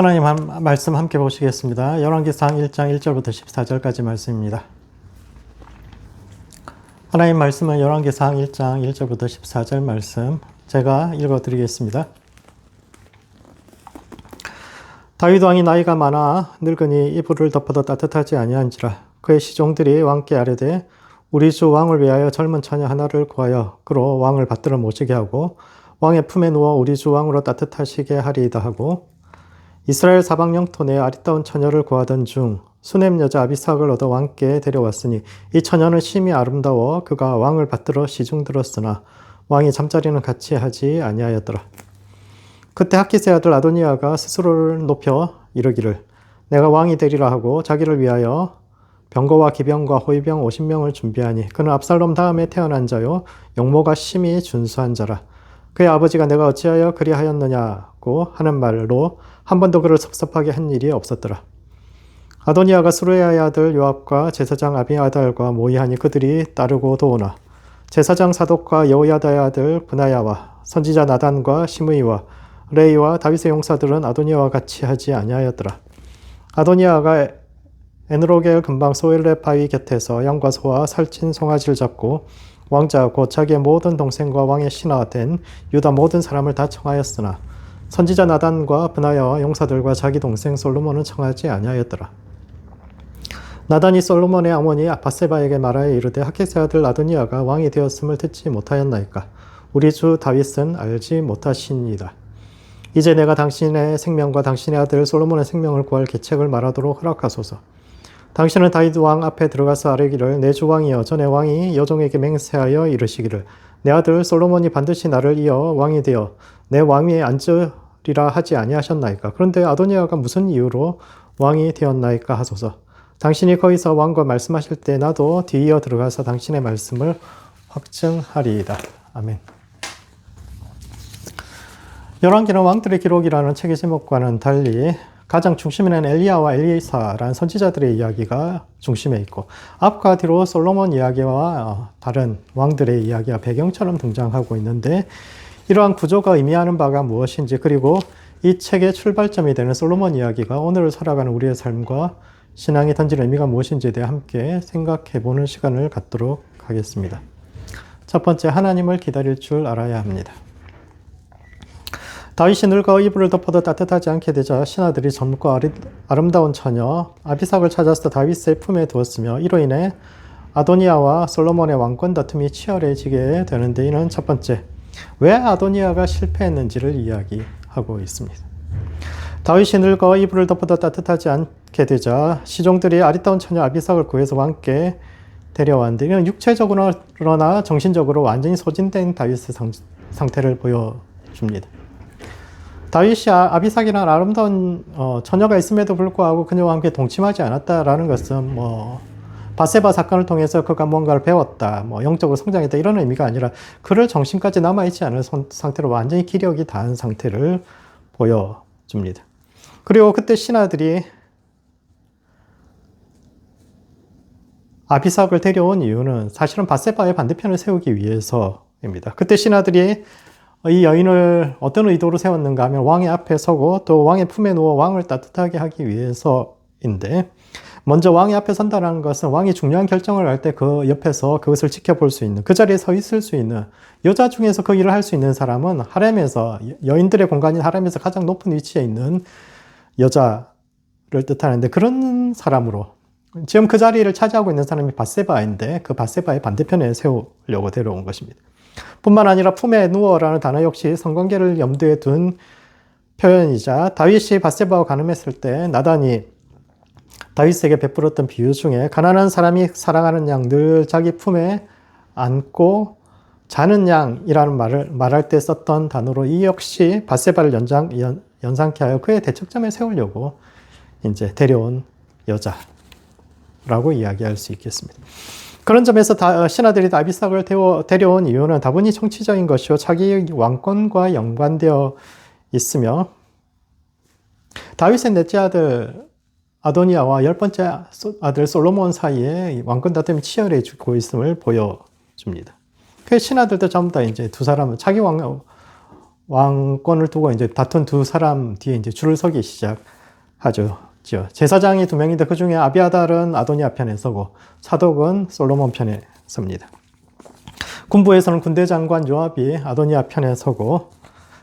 하나님 말씀 함께 보시겠습니다. 열왕기상 1장 1절부터 14절까지 말씀입니다. 하나님 말씀은 열왕기상 1장 1절부터 14절 말씀 제가 읽어드리겠습니다. 다윗 왕이 나이가 많아 늙으니 이불을 덮어도 따뜻하지 아니한지라. 그의 시종들이 왕께 아뢰되 우리 주 왕을 위하여 젊은 처녀 하나를 구하여 그로 왕을 받들어 모시게 하고 왕의 품에 누워 우리 주 왕으로 따뜻하시게 하리이다 하고, 이스라엘 사방 영토 내 아리따운 처녀를 구하던 중 수넴 여자 아비삭을 얻어 왕께 데려왔으니 이 처녀는 심히 아름다워 그가 왕을 받들어 시중들었으나 왕이 잠자리는 같이 하지 아니하였더라. 그때 학기스의 아들 아도니아가 스스로를 높여 이르기를 내가 왕이 되리라 하고 자기를 위하여 병거와 기병과 호위병 50명을 준비하니 그는 압살롬 다음에 태어난 자요 용모가 심히 준수한 자라. 그의 아버지가 내가 어찌하여 그리하였느냐고 하는 말로 한 번도 그를 섭섭하게 한 일이 없었더라. 아도니아가 스루야의 아들 요압과 제사장 아비아달과 모의하니 그들이 따르고 도오나 제사장 사독과 여호야다의 아들 브나야와 선지자 나단과 시므이와 레이와 다윗의 용사들은 아도니아와 같이 하지 아니하였더라. 아도니아가 에누로겔 근방 소엘레 바위 곁에서 양과 소와 살찐 송아지를 잡고 왕자 곧 자기의 모든 동생과 왕의 신하 된 유다 모든 사람을 다 청하였으나 선지자 나단과 브나야와 용사들과 자기 동생 솔로몬은 청하지 아니하였더라. 나단이 솔로몬의 어머니 바세바에게 말하여 이르되 학기스의 아들 아도니아가 왕이 되었음을 듣지 못하였나이까. 우리 주 다윗은 알지 못하시니이다. 이제 내가 당신의 생명과 당신의 아들 솔로몬의 생명을 구할 계책을 말하도록 허락하소서. 당신은 다윗 왕 앞에 들어가서 아뢰기를 내 주 왕이여 전에 왕이 여종에게 맹세하여 이르시기를 내 아들 솔로몬이 반드시 나를 이어 왕이 되어 내 왕위에 앉으리라 하지 아니하셨나이까. 그런데 아도니아가 무슨 이유로 왕이 되었나이까 하소서. 당신이 거기서 왕과 말씀하실 때 나도 뒤이어 들어가서 당신의 말씀을 확증하리이다. 아멘. 열왕기는 왕들의 기록이라는 책의 제목과는 달리 가장 중심에는 엘리야와 엘리사라는 선지자들의 이야기가 중심에 있고 앞과 뒤로 솔로몬 이야기와 다른 왕들의 이야기가 배경처럼 등장하고 있는데, 이러한 구조가 의미하는 바가 무엇인지, 그리고 이 책의 출발점이 되는 솔로몬 이야기가 오늘을 살아가는 우리의 삶과 신앙이 던지는 의미가 무엇인지에 대해 함께 생각해보는 시간을 갖도록 하겠습니다. 첫 번째, 하나님을 기다릴 줄 알아야 합니다. 다윗이 늙어 이불을 덮어도 따뜻하지 않게 되자 신하들이 젊고 아름다운 처녀 아비삭을 찾아서 다윗의 품에 두었으며 이로 인해 아도니아와 솔로몬의 왕권 다툼이 치열해지게 되는데, 이는 첫 번째, 왜 아도니아가 실패했는지를 이야기하고 있습니다. 다윗이 늙어 이불을 덮어도 따뜻하지 않게 되자 시종들이 아리따운 처녀 아비삭을 구해서 왕께 데려왔는데, 이는 육체적으로나 정신적으로 완전히 소진된 다윗의 상태를 보여줍니다. 다윗이 아비삭이라는 아름다운 처녀가 있음에도 불구하고 그녀와 함께 동침하지 않았다라는 것은 바세바 사건을 통해서 그가 뭔가를 배웠다, 영적으로 성장했다 이런 의미가 아니라 그를 정신까지 남아있지 않은 상태로 완전히 기력이 다한 상태를 보여줍니다. 그리고 그때 신하들이 아비삭을 데려온 이유는 사실은 바세바의 반대편을 세우기 위해서입니다. 그때 신하들이 이 여인을 어떤 의도로 세웠는가 하면 왕의 앞에 서고 또 왕의 품에 누워 왕을 따뜻하게 하기 위해서인데, 먼저 왕의 앞에 선다는 것은 왕이 중요한 결정을 할 때 그 옆에서 그것을 지켜볼 수 있는, 그 자리에 서 있을 수 있는, 여자 중에서 그 일을 할 수 있는 사람은 하렘에서, 여인들의 공간인 하렘에서 가장 높은 위치에 있는 여자를 뜻하는데, 그런 사람으로 지금 그 자리를 차지하고 있는 사람이 바세바인데 그 바세바의 반대편에 세우려고 데려온 것입니다. 뿐만 아니라 품에 누워라는 단어 역시 성관계를 염두에 둔 표현이자, 다윗이 바세바와 간음했을 때 나단이 다윗에게 베풀었던 비유 중에 가난한 사람이 사랑하는 양 늘 자기 품에 안고 자는 양이라는 말을 말할 때 썼던 단어로 이 역시 바세바를 연상케 하여 그의 대척점에 세우려고 이제 데려온 여자라고 이야기할 수 있겠습니다. 그런 점에서 신하들이 아비삭을 데려온 이유는 다분히 정치적인 것이요 자기 왕권과 연관되어 있으며, 다윗의 넷째 아들 아도니아와 10번째 아들 솔로몬 사이에 왕권 다툼이 치열해지고 있음을 보여줍니다. 그 신하들도 전부 다 이제 두 사람은 자기 왕권을 두고 이제 다툰 두 사람 뒤에 이제 줄을 서기 시작하죠. 제사장이 두 명인데 그 중에 아비아달은 아도니아 편에 서고 사독은 솔로몬 편에 섭니다. 군부에서는 군대 장관 요압이 아도니아 편에 서고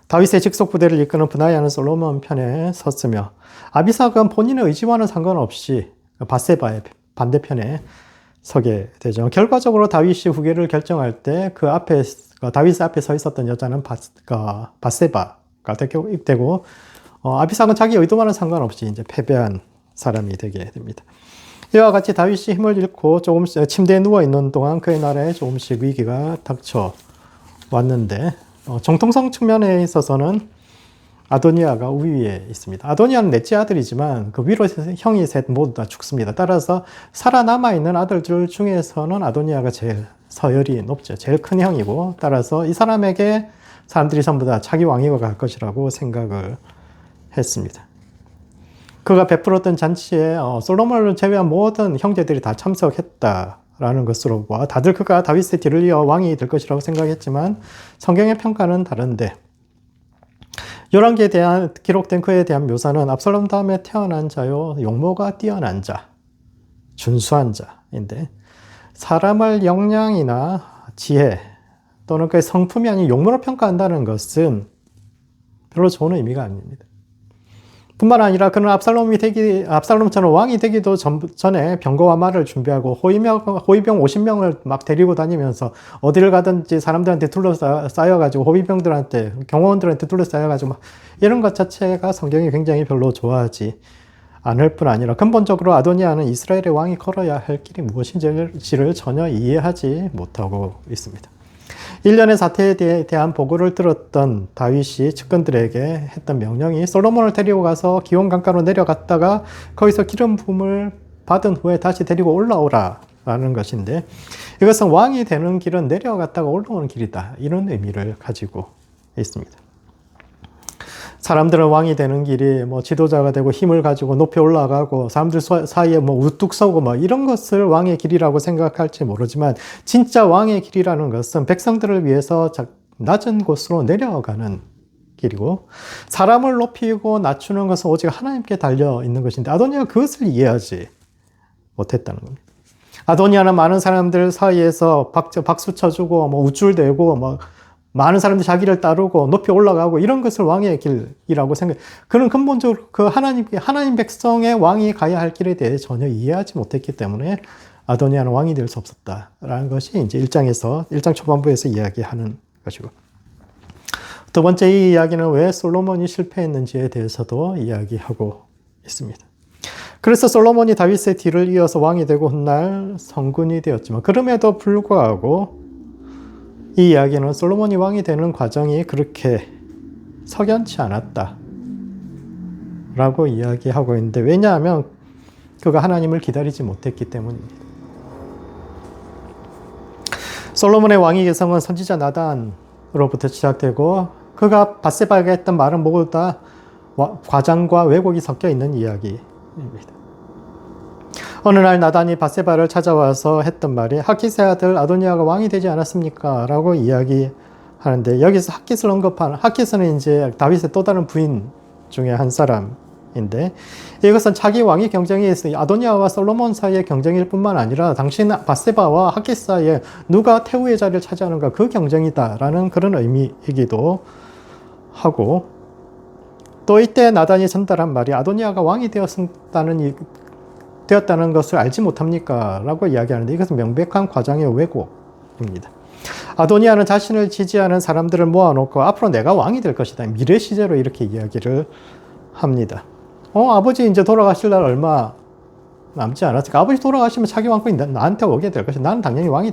다윗의 직속 부대를 이끄는 브나야는 솔로몬 편에 섰으며 아비삭은 본인의 의지와는 상관없이 밧세바의 반대편에 서게 되죠. 결과적으로 다윗이 후계를 결정할 때 그 앞에 다윗 앞에 서 있었던 여자는 밧세바가 되고 아비삭은 자기 의도와는 상관없이 이제 패배한 사람이 되게 됩니다. 이와 같이 다윗이 힘을 잃고 조금씩 침대에 누워 있는 동안 그의 나라에 조금씩 위기가 닥쳐 왔는데 정통성 측면에 있어서는 아도니아가 우위에 있습니다. 아도니아는 넷째 아들이지만 그 위로 형이 셋 모두 다 죽습니다. 따라서 살아남아 있는 아들들 중에서는 아도니아가 제일 서열이 높죠. 제일 큰 형이고 따라서 이 사람에게 사람들이 전부 다 자기 왕위가 갈 것이라고 생각을 했습니다. 그가 베풀었던 잔치에 솔로몬을 제외한 모든 형제들이 다 참석했다라는 것으로 봐 다들 그가 다윗의 뒤를 이어 왕이 될 것이라고 생각했지만 성경의 평가는 다른데 열왕기에 대한 기록된 그에 대한 묘사는 압살롬 다음에 태어난 자요 용모가 뛰어난 자, 준수한 자인데 사람을 역량이나 지혜 또는 그의 성품이 아닌 용모로 평가한다는 것은 별로 좋은 의미가 아닙니다. 뿐만 아니라 그는 압살롬처럼 왕이 되기도 전에 병거와 말을 준비하고 호위병 50명을 막 데리고 다니면서 어디를 가든지 사람들한테 둘러싸여가지고 호위병들한테 경호원들한테 둘러싸여가지고 막 이런 것 자체가 성경이 굉장히 별로 좋아하지 않을 뿐 아니라 근본적으로 아도니아는 이스라엘의 왕이 걸어야 할 길이 무엇인지를 전혀 이해하지 못하고 있습니다. 일련의 사태에 대한 보고를 들었던 다윗이 측근들에게 했던 명령이 솔로몬을 데리고 가서 기온 강가로 내려갔다가 거기서 기름 부음을 받은 후에 다시 데리고 올라오라 라는 것인데 이것은 왕이 되는 길은 내려갔다가 올라오는 길이다 이런 의미를 가지고 있습니다. 사람들은 왕이 되는 길이 지도자가 되고 힘을 가지고 높이 올라가고 사람들 사이에 우뚝 서고 이런 것을 왕의 길이라고 생각할지 모르지만 진짜 왕의 길이라는 것은 백성들을 위해서 낮은 곳으로 내려가는 길이고 사람을 높이고 낮추는 것은 오직 하나님께 달려 있는 것인데 아도니아가 그것을 이해하지 못했다는 겁니다. 아도니아는 많은 사람들 사이에서 박수 쳐주고 우쭐대고 많은 사람들이 자기를 따르고 높이 올라가고 이런 것을 왕의 길이라고 그는 근본적으로 그 하나님 백성의 왕이 가야 할 길에 대해 전혀 이해하지 못했기 때문에 아도니아는 왕이 될 수 없었다라는 것이 이제 1장 초반부에서 이야기하는 것이고 두 번째 이 이야기는 왜 솔로몬이 실패했는지에 대해서도 이야기하고 있습니다. 그래서 솔로몬이 다윗의 뒤를 이어서 왕이 되고 훗날 성군이 되었지만 그럼에도 불구하고 이 이야기는 솔로몬이 왕이 되는 과정이 그렇게 석연치 않았다 라고 이야기하고 있는데 왜냐하면 그가 하나님을 기다리지 못했기 때문입니다. 솔로몬의 왕위 개성은 선지자 나단으로부터 시작되고 그가 밧세바에게 했던 말은 모두 다 과장과 왜곡이 섞여 있는 이야기입니다. 어느 날 나단이 밧세바를 찾아와서 했던 말이 핫깃의 아들 아도니아가 왕이 되지 않았습니까? 라고 이야기하는데 여기서 핫깃을 언급하는 핫깃은 이제 다윗의 또 다른 부인 중에 한 사람인데 이것은 자기 왕위 경쟁이 아도니아와 솔로몬 사이의 경쟁일 뿐만 아니라 당신 밧세바와 핫깃 사이에 누가 태후의 자리를 차지하는가 그 경쟁이다라는 그런 의미이기도 하고 또 이때 나단이 전달한 말이 아도니아가 왕이 되었다는 것을 알지 못합니까? 라고 이야기하는데 이것은 명백한 과장의 왜곡입니다. 아도니아는 자신을 지지하는 사람들을 모아놓고 앞으로 내가 왕이 될 것이다. 미래 시제로 이렇게 이야기를 합니다. 아버지 이제 돌아가실 날 얼마 남지 않았으니까 아버지 돌아가시면 자기 왕권이 나한테 오게 될 것이다. 나는 당연히 왕이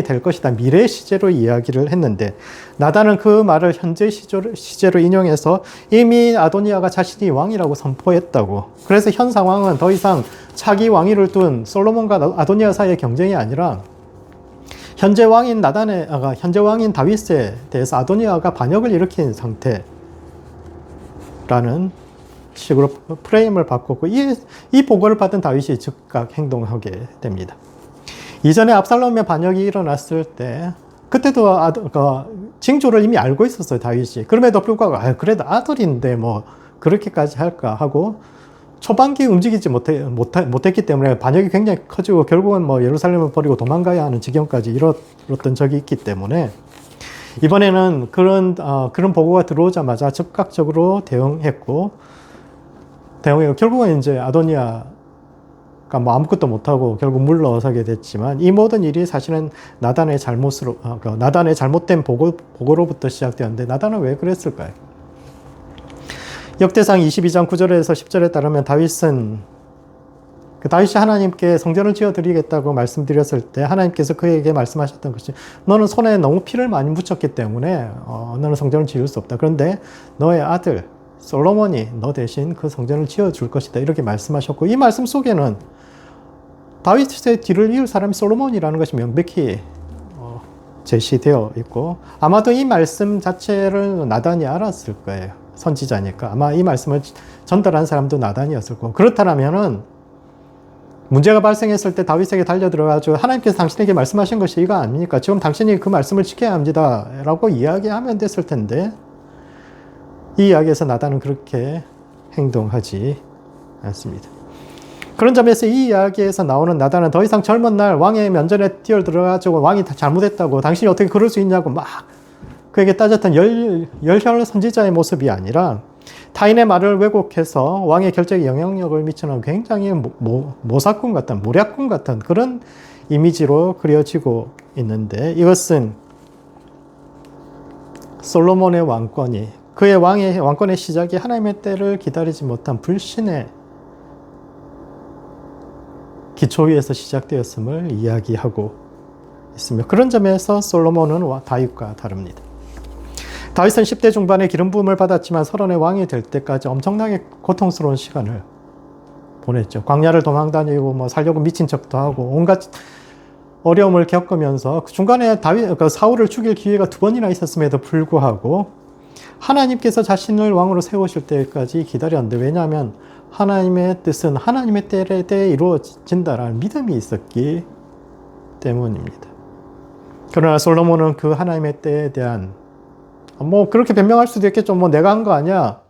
될 것이다. 미래 시제로 이야기를 했는데 나단은 그 말을 현재 시제로 인용해서 이미 아도니아가 자신이 왕이라고 선포했다고. 그래서 현 상황은 더 이상 차기 왕위를 둔 솔로몬과 아도니아 사이의 경쟁이 아니라 현재 왕인 다윗에 대해서 아도니아가 반역을 일으킨 상태라는 식으로 프레임을 바꿨고 이 보고를 받은 다윗이 즉각 행동하게 됩니다. 이전에 압살롬의 반역이 일어났을 때 그때도 징조를 이미 알고 있었어요, 다윗이. 그럼에도 불구하고, 그래도 아들인데 뭐, 그렇게까지 할까 하고, 초반기에 움직이지 못했기 때문에 반역이 굉장히 커지고, 결국은 뭐, 예루살렘을 버리고 도망가야 하는 지경까지 이뤘던 적이 있기 때문에, 이번에는 그런 보고가 들어오자마자 즉각적으로 대응했고, 결국은 이제 아도니아가 뭐 아무것도 못하고 결국 물러서게 됐지만, 이 모든 일이 사실은 나단의 나단의 잘못된 보고로부터 시작되었는데, 나단은 왜 그랬을까요? 역대상 22장 9절에서 10절에 따르면 다윗이 하나님께 성전을 지어드리겠다고 말씀드렸을 때 하나님께서 그에게 말씀하셨던 것이, 너는 손에 너무 피를 많이 묻혔기 때문에 너는 성전을 지을 수 없다. 그런데 너의 아들 솔로몬이 너 대신 그 성전을 지어줄 것이다. 이렇게 말씀하셨고, 이 말씀 속에는 다윗의 뒤를 이을 사람이 솔로몬이라는 것이 명백히 제시되어 있고, 아마도 이 말씀 자체를 나단이 알았을 거예요. 선지자니까. 아마 이 말씀을 전달한 사람도 나단이었을 거고, 그렇다면은 문제가 발생했을 때 다윗에게 달려들어가지고 하나님께서 당신에게 말씀하신 것이 이거 아닙니까? 지금 당신이 그 말씀을 지켜야 합니다. 라고 이야기하면 됐을 텐데, 이 이야기에서 나단은 그렇게 행동하지 않습니다. 그런 점에서 이 이야기에서 나오는 나단은 더 이상 젊은 날 왕의 면전에 뛰어들어가지고 왕이 잘못했다고, 당신이 어떻게 그럴 수 있냐고 막 그에게 따졌던 열혈 선지자의 모습이 아니라, 타인의 말을 왜곡해서 왕의 결정에 영향력을 미치는 굉장히 모사꾼 같은, 모략꾼 같은 그런 이미지로 그려지고 있는데, 이것은 솔로몬의 왕권이, 그의 왕권의 시작이 하나님의 때를 기다리지 못한 불신의 기초 위에서 시작되었음을 이야기하고 있으며, 그런 점에서 솔로몬은 다윗과 다릅니다. 다윗은 10대 중반에 기름 부음을 받았지만 30의 왕이 될 때까지 엄청나게 고통스러운 시간을 보냈죠. 광야를 도망다니고 뭐 살려고 미친 척도 하고 온갖 어려움을 겪으면서, 그 중간에 사울을 죽일 기회가 2번이나 있었음에도 불구하고 하나님께서 자신을 왕으로 세우실 때까지 기다렸는데, 왜냐하면 하나님의 뜻은 하나님의 때에 이루어진다라는 믿음이 있었기 때문입니다. 그러나 솔로몬은 그 하나님의 때에 대한, 뭐 그렇게 변명할 수도 있겠죠. 뭐 내가 한 거 아니야.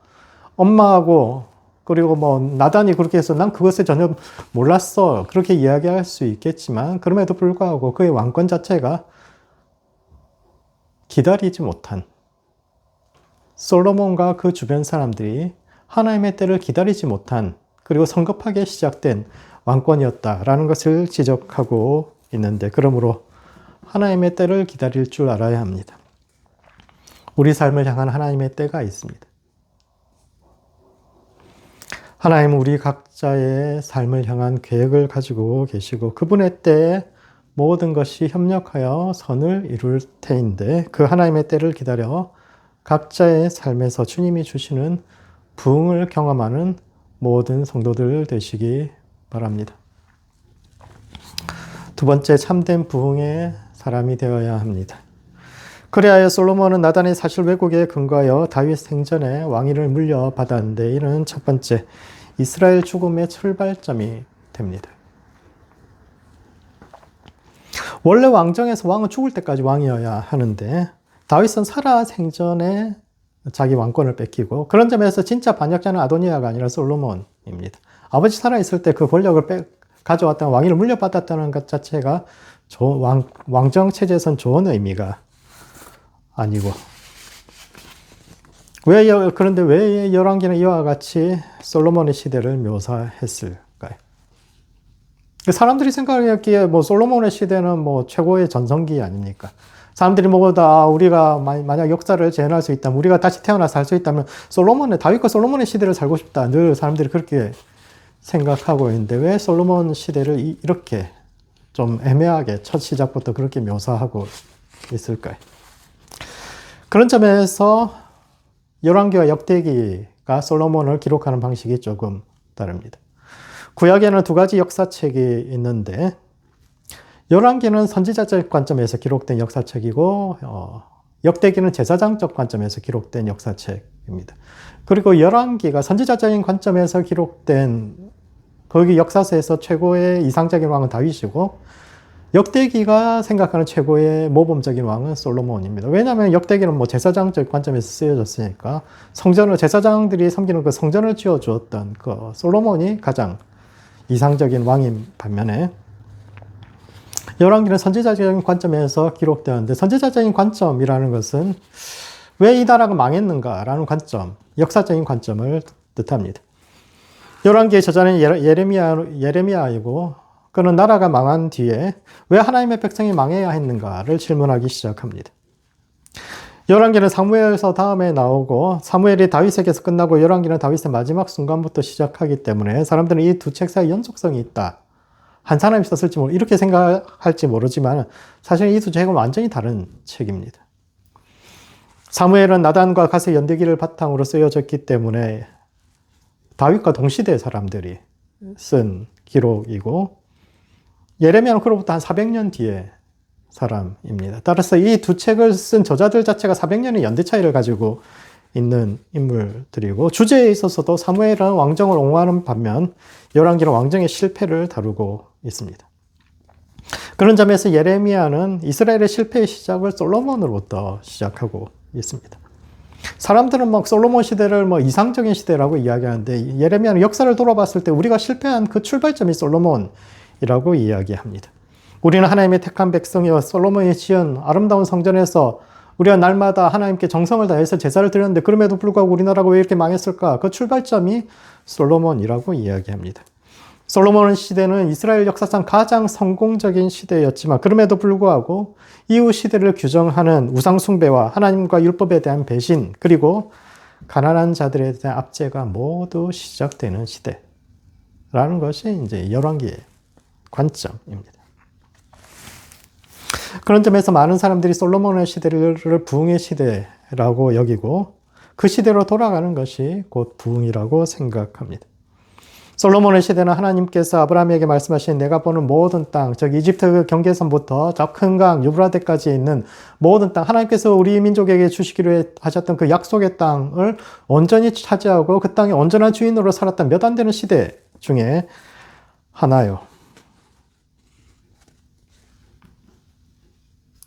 엄마하고 그리고 뭐 나단이 그렇게 해서 난 그것에 전혀 몰랐어. 그렇게 이야기할 수 있겠지만, 그럼에도 불구하고 그의 왕권 자체가 기다리지 못한, 솔로몬과 그 주변 사람들이 하나님의 때를 기다리지 못한, 그리고 성급하게 시작된 왕권이었다라는 것을 지적하고 있는데, 그러므로 하나님의 때를 기다릴 줄 알아야 합니다. 우리 삶을 향한 하나님의 때가 있습니다. 하나님은 우리 각자의 삶을 향한 계획을 가지고 계시고, 그분의 때에 모든 것이 협력하여 선을 이룰 테인데, 그 하나님의 때를 기다려 각자의 삶에서 주님이 주시는 부흥을 경험하는 모든 성도들 되시기 바랍니다. 두 번째, 참된 부흥의 사람이 되어야 합니다. 그리하여 솔로몬은 나단의 사실 왜곡에 근거하여 다윗 생전에 왕위를 물려받았는데, 이는 첫 번째, 이스라엘 죽음의 출발점이 됩니다. 원래 왕정에서 왕은 죽을 때까지 왕이어야 하는데, 다윗은 살아 생전에 자기 왕권을 뺏기고, 그런 점에서 진짜 반역자는 아도니아가 아니라 솔로몬입니다. 아버지 살아있을 때 그 권력을 가져왔다는, 왕위를 물려받았다는 것 자체가 왕정 체제에선 좋은 의미가 아니고, 그런데 왜 열왕기는 이와 같이 솔로몬의 시대를 묘사했을까요? 사람들이 생각하기에 뭐 솔로몬의 시대는 뭐 최고의 전성기 아닙니까? 사람들이 우리가 만약 역사를 재현할 수 있다면, 우리가 다시 태어나서 살 수 있다면 다윗과 솔로몬의 시대를 살고 싶다. 늘 사람들이 그렇게 생각하고 있는데, 왜 솔로몬 시대를 이렇게 좀 애매하게 첫 시작부터 그렇게 묘사하고 있을까요? 그런 점에서 열왕기와 역대기가 솔로몬을 기록하는 방식이 조금 다릅니다. 구약에는 2가지 역사책이 있는데, 열왕기는 선지자적 관점에서 기록된 역사책이고, 역대기는 제사장적 관점에서 기록된 역사책입니다. 그리고 열왕기가 선지자적인 관점에서 기록된, 거기 역사서에서 최고의 이상적인 왕은 다윗이고, 역대기가 생각하는 최고의 모범적인 왕은 솔로몬입니다. 왜냐하면 역대기는 뭐 제사장적 관점에서 쓰여졌으니까 제사장들이 섬기는 그 성전을 지어 주었던 그 솔로몬이 가장 이상적인 왕인 반면에 열왕기는 선지자적인 관점에서 기록되었는데 선지자적인 관점이라는 것은 왜 이 나라가 망했는가라는 관점, 역사적인 관점을 뜻합니다. 열왕기의 저자는 예레미야이고 그는 나라가 망한 뒤에 왜 하나님의 백성이 망해야 했는가를 질문하기 시작합니다. 열왕기는 사무엘서 다음에 나오고 사무엘이 다윗에게서 끝나고 열왕기는 다윗의 마지막 순간부터 시작하기 때문에 사람들은 이 두 책 사이에 연속성이 있다. 한 사람이 썼을지 이렇게 생각할지 모르지만 사실 이 두 책은 완전히 다른 책입니다. 사무엘은 나단과 갓의 연대기를 바탕으로 쓰여졌기 때문에 다윗과 동시대 사람들이 쓴 기록이고 예레미야는 그로부터 한 400년 뒤에 사람입니다. 따라서 이 두 책을 쓴 저자들 자체가 400년의 연대 차이를 가지고 있는 인물들이고 주제에 있어서도 사무엘은 왕정을 옹호하는 반면 열왕기는 왕정의 실패를 다루고 있습니다. 그런 점에서 예레미야는 이스라엘의 실패의 시작을 솔로몬으로부터 시작하고 있습니다. 사람들은 막 솔로몬 시대를 이상적인 시대라고 이야기하는데 예레미야는 역사를 돌아봤을 때 우리가 실패한 그 출발점이 솔로몬이라고 이야기합니다. 우리는 하나님의 택한 백성이와 솔로몬이 지은 아름다운 성전에서 우리가 날마다 하나님께 정성을 다해서 제사를 드렸는데 그럼에도 불구하고 우리나라가 왜 이렇게 망했을까? 그 출발점이 솔로몬이라고 이야기합니다. 솔로몬 시대는 이스라엘 역사상 가장 성공적인 시대였지만 그럼에도 불구하고 이후 시대를 규정하는 우상 숭배와 하나님과 율법에 대한 배신 그리고 가난한 자들에 대한 압제가 모두 시작되는 시대라는 것이 이제 열왕기의 관점입니다. 그런 점에서 많은 사람들이 솔로몬의 시대를 부흥의 시대라고 여기고 그 시대로 돌아가는 것이 곧 부흥이라고 생각합니다. 솔로몬의 시대는 하나님께서 아브라함에게 말씀하신 내가 보는 모든 땅, 즉 이집트 경계선부터 저 큰 강 유브라데까지 있는 모든 땅, 하나님께서 우리 민족에게 주시기로 하셨던 그 약속의 땅을 온전히 차지하고 그 땅의 온전한 주인으로 살았던 몇 안 되는 시대 중에 하나요.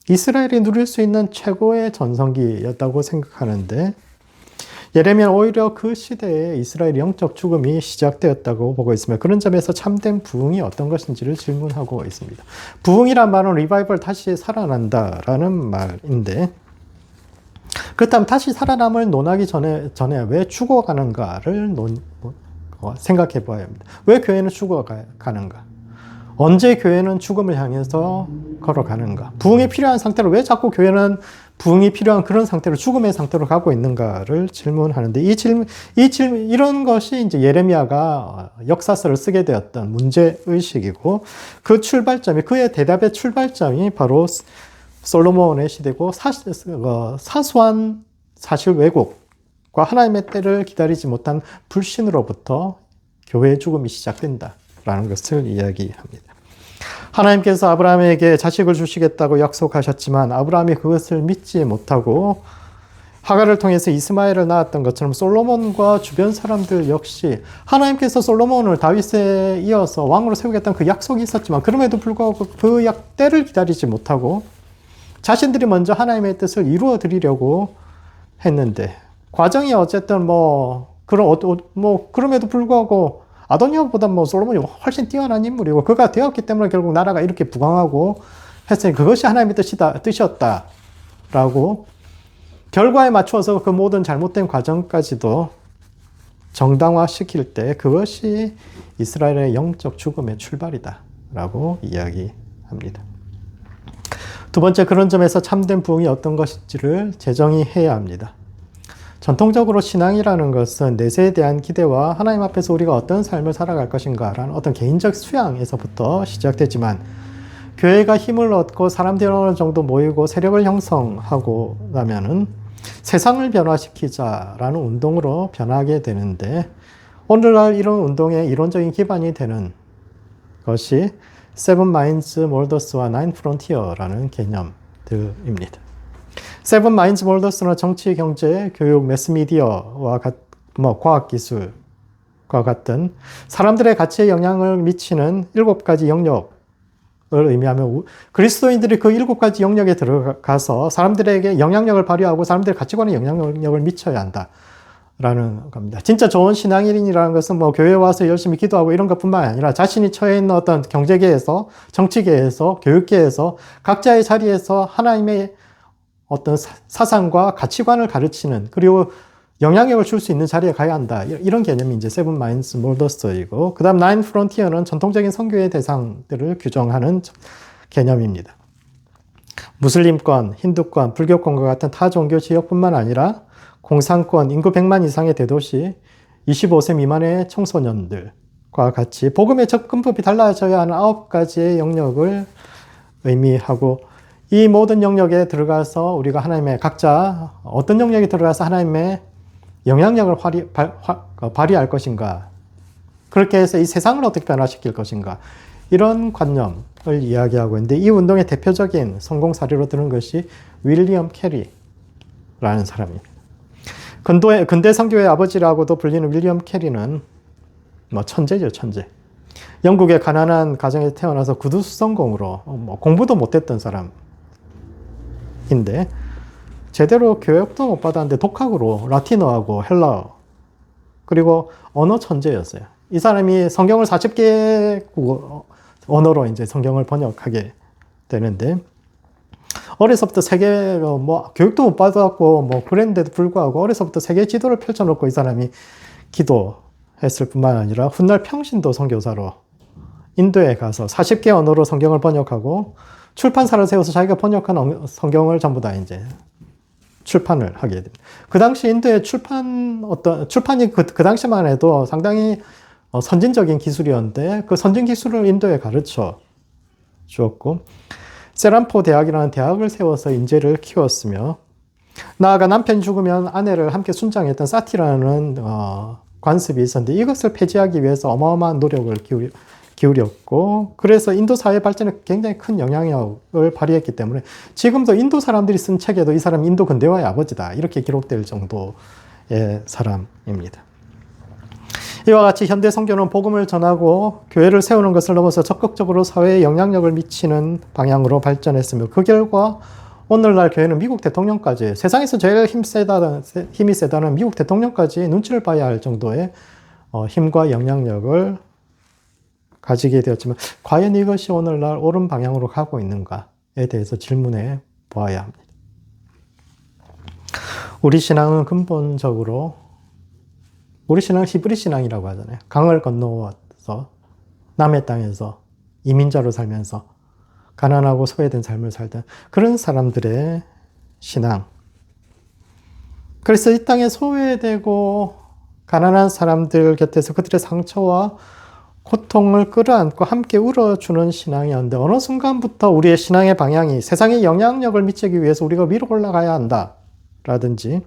이스라엘이 누릴 수 있는 최고의 전성기였다고 생각하는데 예레미야는 오히려 그 시대에 이스라엘의 영적 죽음이 시작되었다고 보고 있으며 그런 점에서 참된 부흥이 어떤 것인지를 질문하고 있습니다. 부흥이란 말은 리바이벌, 다시 살아난다라는 말인데 그렇다면 다시 살아남을 논하기 전에 왜 죽어가는가를 생각해 봐야 합니다. 왜 교회는 죽어가는가? 언제 교회는 죽음을 향해서 걸어가는가? 부흥이 필요한 상태로 왜 자꾸 교회는 부흥이 필요한 그런 상태로 죽음의 상태로 가고 있는가를 질문하는데 이런 것이 이제 예레미야가 역사서를 쓰게 되었던 문제의식이고 그 출발점이 그의 대답의 출발점이 바로 솔로몬의 시대고 사소한 사실 왜곡과 하나님의 때를 기다리지 못한 불신으로부터 교회의 죽음이 시작된다라는 것을 이야기합니다. 하나님께서 아브라함에게 자식을 주시겠다고 약속하셨지만 아브라함이 그것을 믿지 못하고 하갈을 통해서 이스마엘을 낳았던 것처럼 솔로몬과 주변 사람들 역시 하나님께서 솔로몬을 다윗에 이어서 왕으로 세우겠다는 그 약속이 있었지만 그럼에도 불구하고 그 때를 기다리지 못하고 자신들이 먼저 하나님의 뜻을 이루어 드리려고 했는데 과정이 어쨌든 그럼에도 불구하고 아도니아보다 솔로몬이 훨씬 뛰어난 인물이고 그가 되었기 때문에 결국 나라가 이렇게 부강하고 했으니 그것이 하나님의 뜻이었다라고 결과에 맞추어서 그 모든 잘못된 과정까지도 정당화시킬 때 그것이 이스라엘의 영적 죽음의 출발이다라고 이야기합니다. 두 번째, 그런 점에서 참된 부흥이 어떤 것인지를 재정의해야 합니다. 전통적으로 신앙이라는 것은 내세에 대한 기대와 하나님 앞에서 우리가 어떤 삶을 살아갈 것인가라는 어떤 개인적 수양에서부터 시작되지만 교회가 힘을 얻고 사람들이 어느 정도 모이고 세력을 형성하고 나면은 세상을 변화시키자라는 운동으로 변하게 되는데 오늘날 이런 운동의 이론적인 기반이 되는 것이 세븐 마인즈 몰더스와 나인 프론티어라는 개념들입니다. 세븐 마인즈 몰더스는 정치, 경제, 교육, 매스미디어와 과학기술과 같은 사람들의 가치에 영향을 미치는 7가지 영역을 의미하며 그리스도인들이 그 7가지 영역에 들어가서 사람들에게 영향력을 발휘하고 사람들의 가치관에 영향력을 미쳐야 한다. 라는 겁니다. 진짜 좋은 신앙인이라는 것은 뭐 교회 와서 열심히 기도하고 이런 것뿐만 아니라 자신이 처해 있는 어떤 경제계에서, 정치계에서, 교육계에서 각자의 자리에서 하나님의 어떤 사상과 가치관을 가르치는, 그리고 영향력을 줄 수 있는 자리에 가야 한다. 이런 개념이 이제 세븐 마인스 몰더스이고, 그 다음 나인 프론티어는 전통적인 선교의 대상들을 규정하는 개념입니다. 무슬림권, 힌두권, 불교권과 같은 타 종교 지역뿐만 아니라 공산권, 인구 100만 이상의 대도시, 25세 미만의 청소년들과 같이 복음의 접근법이 달라져야 하는 9가지의 영역을 의미하고, 이 모든 영역에 들어가서 우리가 하나님의 각자 어떤 영역에 들어가서 하나님의 영향력을 발휘할 것인가, 그렇게 해서 이 세상을 어떻게 변화시킬 것인가, 이런 관념을 이야기하고 있는데, 이 운동의 대표적인 성공 사례로 드는 것이 윌리엄 캐리라는 사람입니다. 근대 선교의 아버지라고도 불리는 윌리엄 캐리는 뭐 천재죠, 천재. 영국의 가난한 가정에 태어나서 구두수성공으로 뭐 공부도 못했던 사람인데 제대로 교육도 못 받았는데 독학으로 라틴어하고 헬라어 그리고 언어 천재였어요. 이 사람이 성경을 40개 언어로 이제 성경을 번역하게 되는데, 어려서부터 세계 뭐 교육도 못 받았고 뭐 그랬는데도 불구하고 어려서부터 세계 지도를 펼쳐놓고 이 사람이 기도했을 뿐만 아니라 훗날 평신도 선교사로 인도에 가서 40개 언어로 성경을 번역하고 출판사를 세워서 자기가 번역한 성경을 전부 다 이제 출판을 하게 됩니다. 그 당시 인도의 출판이 그 당시만 해도 상당히 선진적인 기술이었는데, 그 선진 기술을 인도에 가르쳐 주었고, 세란포 대학이라는 대학을 세워서 인재를 키웠으며, 나아가 남편이 죽으면 아내를 함께 순장했던 사티라는 관습이 있었는데 이것을 폐지하기 위해서 어마어마한 노력을 기울였고, 그래서 인도 사회 발전에 굉장히 큰 영향력을 발휘했기 때문에 지금도 인도 사람들이 쓴 책에도 이 사람이 인도 근대화의 아버지다 이렇게 기록될 정도의 사람입니다. 이와 같이 현대 선교는 복음을 전하고 교회를 세우는 것을 넘어서 적극적으로 사회에 영향력을 미치는 방향으로 발전했으며, 그 결과 오늘날 교회는 미국 대통령까지, 세상에서 제일 힘이 세다는 미국 대통령까지 눈치를 봐야 할 정도의 힘과 영향력을 가지게 되었지만, 과연 이것이 오늘날 옳은 방향으로 가고 있는가에 대해서 질문해 보아야 합니다. 우리 신앙은 근본적으로, 우리 신앙은 히브리 신앙이라고 하잖아요. 강을 건너와서 남의 땅에서 이민자로 살면서 가난하고 소외된 삶을 살던 그런 사람들의 신앙. 그래서 이 땅에 소외되고 가난한 사람들 곁에서 그들의 상처와 고통을 끌어안고 함께 울어주는 신앙이었는데, 어느 순간부터 우리의 신앙의 방향이 세상에 영향력을 미치기 위해서 우리가 위로 올라가야 한다 라든지,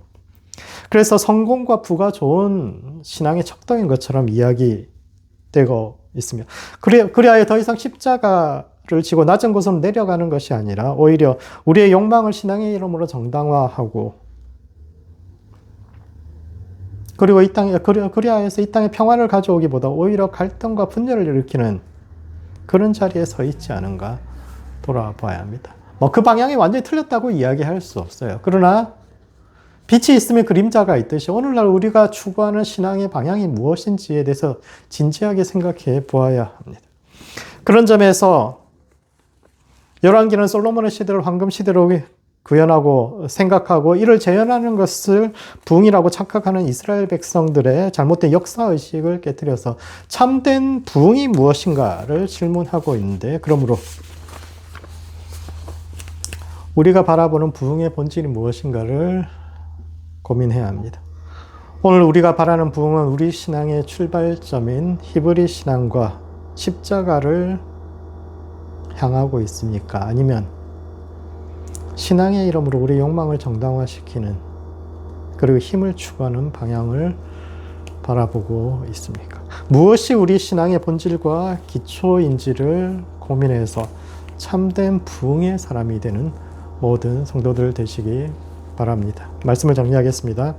그래서 성공과 부가 좋은 신앙의 척도인 것처럼 이야기되고 있으며, 그리하여 더 이상 십자가를 지고 낮은 곳으로 내려가는 것이 아니라 오히려 우리의 욕망을 신앙의 이름으로 정당화하고, 그리고 그리하여서 이 땅에 평화를 가져오기보다 오히려 갈등과 분열을 일으키는 그런 자리에 서 있지 않은가 돌아봐야 합니다. 뭐 그 방향이 완전히 틀렸다고 이야기할 수 없어요. 그러나 빛이 있으면 그림자가 있듯이 오늘날 우리가 추구하는 신앙의 방향이 무엇인지에 대해서 진지하게 생각해 보아야 합니다. 그런 점에서 열왕기는 솔로몬의 시대를 황금 시대로 구현하고 생각하고 이를 재현하는 것을 부흥이라고 착각하는 이스라엘 백성들의 잘못된 역사의식을 깨뜨려서 참된 부흥이 무엇인가를 질문하고 있는데, 그러므로 우리가 바라보는 부흥의 본질이 무엇인가를 고민해야 합니다. 오늘 우리가 바라는 부흥은 우리 신앙의 출발점인 히브리 신앙과 십자가를 향하고 있습니까? 아니면 신앙의 이름으로 우리 욕망을 정당화시키는, 그리고 힘을 추구하는 방향을 바라보고 있습니까? 무엇이 우리 신앙의 본질과 기초인지를 고민해서 참된 부흥의 사람이 되는 모든 성도들 되시기 바랍니다. 말씀을 정리하겠습니다.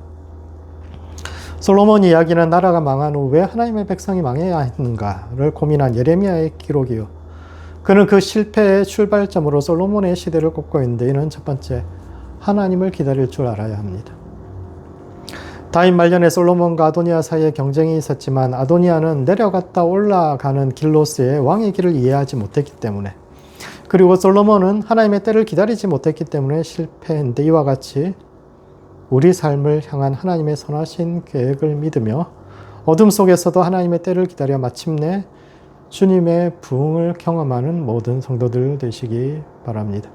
솔로몬 이야기는 나라가 망한 후 왜 하나님의 백성이 망해야 했는가를 고민한 예레미야의 기록이요, 그는 그 실패의 출발점으로 솔로몬의 시대를 꼽고 있는데 이는 첫 번째, 하나님을 기다릴 줄 알아야 합니다. 다윗 말년에 솔로몬과 아도니아 사이에 경쟁이 있었지만 아도니아는 내려갔다 올라가는 길로서의 왕의 길을 이해하지 못했기 때문에, 그리고 솔로몬은 하나님의 때를 기다리지 못했기 때문에 실패했는데, 이와 같이 우리 삶을 향한 하나님의 선하신 계획을 믿으며 어둠 속에서도 하나님의 때를 기다려 마침내 주님의 부흥을 경험하는 모든 성도들 되시기 바랍니다.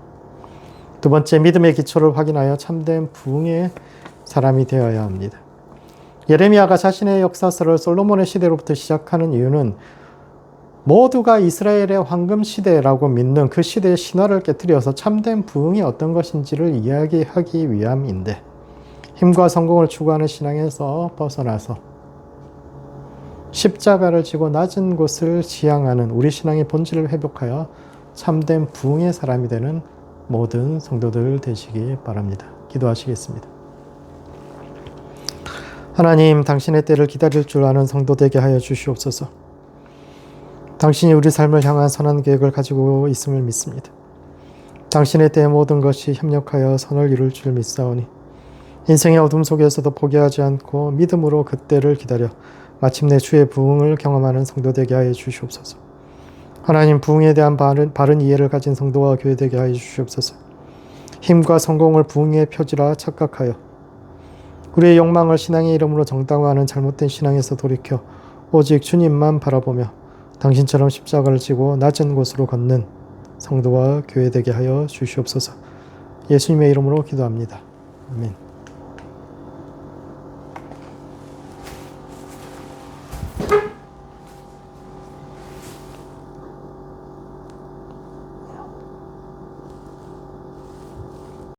두 번째, 믿음의 기초를 확인하여 참된 부흥의 사람이 되어야 합니다. 예레미야가 자신의 역사서를 솔로몬의 시대로부터 시작하는 이유는 모두가 이스라엘의 황금 시대라고 믿는 그 시대의 신화를 깨뜨려서 참된 부흥이 어떤 것인지를 이야기하기 위함인데, 힘과 성공을 추구하는 신앙에서 벗어나서 십자가를 지고 낮은 곳을 지향하는 우리 신앙의 본질을 회복하여 참된 부흥의 사람이 되는 모든 성도들 되시기 바랍니다. 기도하시겠습니다. 하나님, 당신의 때를 기다릴 줄 아는 성도 되게 하여 주시옵소서. 당신이 우리 삶을 향한 선한 계획을 가지고 있음을 믿습니다. 당신의 때의 모든 것이 협력하여 선을 이룰 줄 믿사오니 인생의 어둠 속에서도 포기하지 않고 믿음으로 그 때를 기다려 마침내 주의 부흥을 경험하는 성도 되게 하여 주시옵소서. 하나님, 부흥에 대한 바른 이해를 가진 성도와 교회 되게 하여 주시옵소서. 힘과 성공을 부흥의 표지라 착각하여 우리의 욕망을 신앙의 이름으로 정당화하는 잘못된 신앙에서 돌이켜 오직 주님만 바라보며 당신처럼 십자가를 지고 낮은 곳으로 걷는 성도와 교회 되게 하여 주시옵소서. 예수님의 이름으로 기도합니다. 아멘.